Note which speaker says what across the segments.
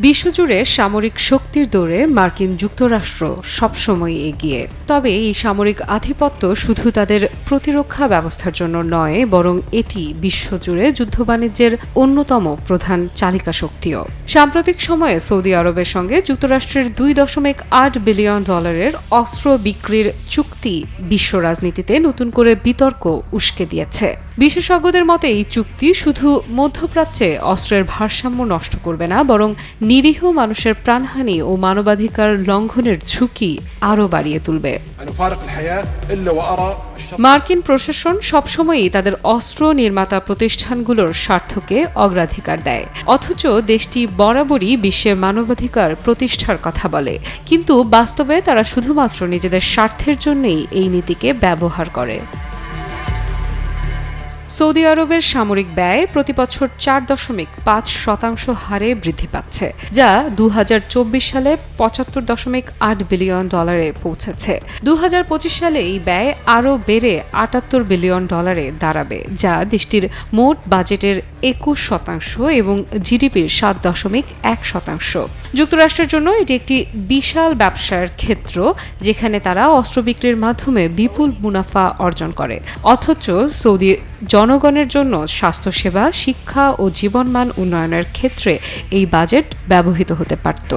Speaker 1: বিশ্বজুড়ে সামরিক শক্তির দৌড়ে মার্কিন যুক্তরাষ্ট্র সবসময় এগিয়ে। তবে এই সামরিক আধিপত্য শুধু তাদের প্রতিরক্ষা ব্যবস্থার জন্য নয়, বরং এটি বিশ্বজুড়ে যুদ্ধবাণিজ্যের অন্যতম প্রধান চালিকা শক্তিও। সাম্প্রতিক সময়ে সৌদি আরবের সঙ্গে যুক্তরাষ্ট্রের $2.8 বিলিয়ন অস্ত্র বিক্রির চুক্তি বিশ্ব রাজনীতিতে নতুন করে বিতর্ক উস্কে দিয়েছে। বিশেষজ্ঞদের মতে এই চুক্তি শুধু মধ্যপ্রাচ্যে অস্ত্রের ভারসাম্য নষ্ট করবে না, বরং নিরীহ মানুষের প্রাণহানি ও মানবাধিকার লঙ্ঘনের ঝুঁকি আরও বাড়িয়ে তুলবে। মার্কিন প্রশাসন সবসময়ই তাদের অস্ত্র নির্মাতা প্রতিষ্ঠানগুলোর স্বার্থকে অগ্রাধিকার দেয়, অথচ দেশটি বরাবরই বিশ্বের মানবাধিকার প্রতিষ্ঠার কথা বলে। কিন্তু বাস্তবে তারা শুধুমাত্র নিজেদের স্বার্থের জন্যই এই নীতিকে ব্যবহার করে। সৌদি আরবের সামরিক ব্যয় প্রতিবছর 4.5% হারে বৃদ্ধি পাচ্ছে, যা 2024 সালে $75.8 বিলিয়ন পৌঁছেছে। 2025 সালে এই ব্যয় আরও বেড়ে $78 বিলিয়ন দাঁড়াবে, যা দেশটির মোট বাজেটের 21% এবং জিডিপির 7.1%। যুক্তরাষ্ট্রের জন্য এটি একটি বিশাল ব্যবসার ক্ষেত্র, যেখানে তারা অস্ত্র বিক্রির মাধ্যমে বিপুল মুনাফা অর্জন করে। অথচ সৌদি জনগণের জন্য স্বাস্থ্যসেবা, শিক্ষা ও জীবনমান উন্নয়নের ক্ষেত্রে এই বাজেট ব্যবহৃত হতে পারত।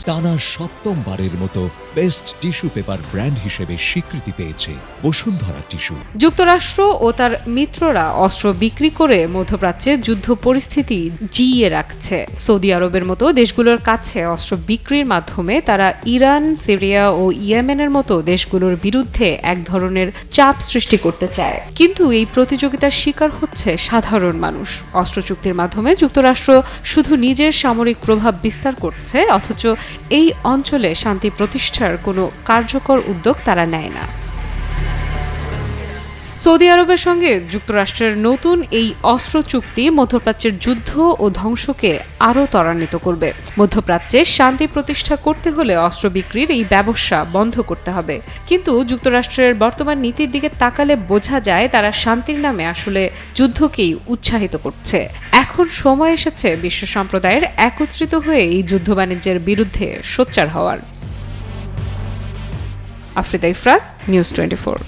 Speaker 2: টানা সপ্তমবারের মতো বেস্ট টিস্যু পেপার ব্র্যান্ড হিসেবে স্বীকৃতি পেয়েছে বসুন্ধরা টিস্যু।
Speaker 1: যুক্তরাষ্ট্র ও তার মিত্ররা অস্ত্র বিক্রি করে মধ্যপ্রাচ্যে যুদ্ধ পরিস্থিতি জিইয়ে রাখছে। সৌদি আরবের মতো দেশগুলোর কাছে অস্ত্র বিক্রির মাধ্যমে তারা ইরান, সিরিয়া ও ইয়েমেনের মতো দেশগুলোর বিরুদ্ধে এক ধরনের চাপ সৃষ্টি করতে চায়। কিন্তু এই প্রতিযোগিতার শিকার হচ্ছে সাধারণ মানুষ। অস্ত্র চুক্তির মাধ্যমে যুক্তরাষ্ট্র শুধু নিজের সামরিক প্রভাব বিস্তার করছে, অথচ এই অঞ্চলে শান্তি প্রতিষ্ঠার কোনো কার্যকর উদ্যোগ তারা নেয় না। সৌদি আরবের সঙ্গে যুক্তরাষ্ট্রের নতুন এই অস্ত্র চুক্তি মধ্যপ্রাচ্যের যুদ্ধ ও ধ্বংসকে আরও ত্বরান্বিত করবে। মধ্যপ্রাচ্যে শান্তি প্রতিষ্ঠা করতে হলে অস্ত্র বিক্রির এই ব্যবসা বন্ধ করতে হবে। কিন্তু যুক্তরাষ্ট্রের বর্তমান নীতির দিকে তাকালে বোঝা যায় তারা শান্তির নামে আসলে যুদ্ধকেই উৎসাহিত করছে। এখন সময় এসেছে বিশ্ব সম্প্রদায়ের একত্রিত হয়ে এই যুদ্ধ বাণিজ্যের বিরুদ্ধে সোচ্চার হওয়ার। আফ্রিদা ইফরাত, নিউজ 24।